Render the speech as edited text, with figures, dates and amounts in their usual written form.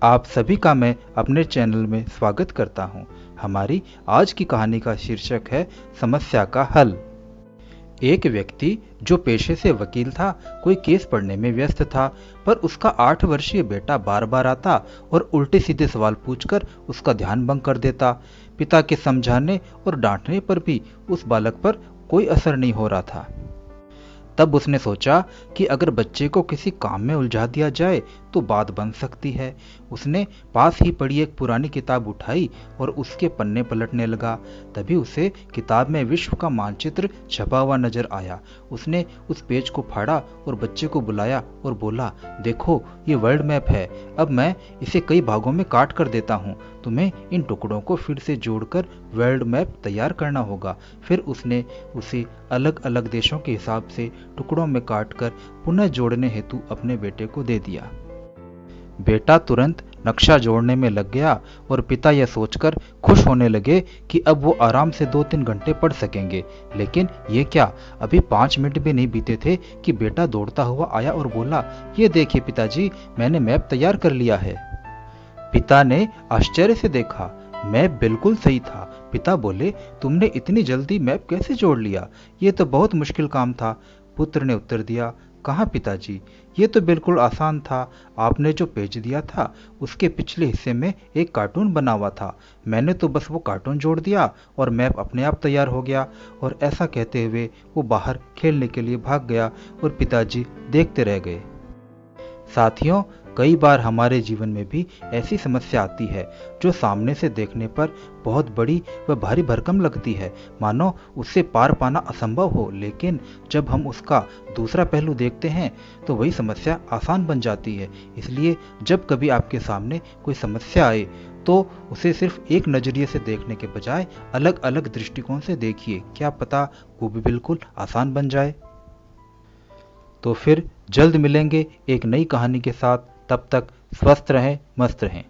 आप सभी का मैं अपने चैनल में स्वागत करता हूं। हमारी आज की कहानी का शीर्षक है समस्या का हल। एक व्यक्ति जो पेशे से वकील था, कोई केस पढ़ने में व्यस्त था, पर उसका 8 वर्षीय बेटा बार बार आता और उल्टे सीधे सवाल पूछकर उसका ध्यान भंग कर देता। पिता के समझाने और डांटने पर भी उस बालक पर कोई असर नहीं हो रहा था। तब उसने सोचा कि अगर बच्चे को किसी काम में उलझा दिया जाए तो बात बन सकती है। उसने पास ही पड़ी एक पुरानी किताब उठाई और उसके पन्ने पलटने लगा। तभी उसे किताब में विश्व का मानचित्र छपा हुआ नजर आया। उसने उस पेज को फाड़ा और बच्चे को बुलाया और बोला, देखो ये वर्ल्ड मैप है। अब मैं इसे कई भागों में काट कर देता हूँ। तुम्हें इन टुकड़ों को फिर से जोड़कर वर्ल्ड मैप तैयार करना होगा। फिर उसने उसे अलग अलग देशों के हिसाब से टुकड़ों में काटकर पुनः जोड़ने हेतु अपने बेटे को दे दिया। बेटा तुरंत नक्शा जोड़ने में लग गया और पिता यह सोचकर खुश होने लगे कि अब वो आराम से 2-3 घंटे पढ़ सकेंगे। लेकिन ये क्या, अभी 5 मिनट भी नहीं बीते थे कि बेटा दौड़ता हुआ आया और बोला, ये देखिए पिताजी, मैंने मैप तैयार कर लिया है। पिता ने आश्चर्य से देखा। मैप बिल्कुल सही था। पिता बोले, तुमने इतनी जल्दी मैप कैसे जोड़ लिया? ये तो बहुत मुश्किल काम था। पुत्र ने उत्तर दिया, कहाँ पिताजी, ये तो बिल्कुल आसान था। आपने जो पेज दिया था उसके पिछले हिस्से में एक कार्टून बना हुआ था। मैंने तो बस वो कार्टून जोड़ दिया और मैप अपने आप तैयार हो गया। और ऐसा कहते हुए वो बाहर खेलने के लिए भाग गया और पिताजी देखते रह गए। साथियों, कई बार हमारे जीवन में भी ऐसी समस्या आती है जो सामने से देखने पर बहुत बड़ी व भारी भरकम लगती है, मानो उससे पार पाना असंभव हो। लेकिन जब हम उसका दूसरा पहलू देखते हैं तो वही समस्या आसान बन जाती है। इसलिए जब कभी आपके सामने कोई समस्या आए तो उसे सिर्फ एक नज़रिए से देखने के बजाय अलग अलग दृष्टिकोण से देखिए। क्या पता वो भी बिल्कुल आसान बन जाए। तो फिर जल्द मिलेंगे एक नई कहानी के साथ। तब तक स्वस्थ रहें, मस्त रहें।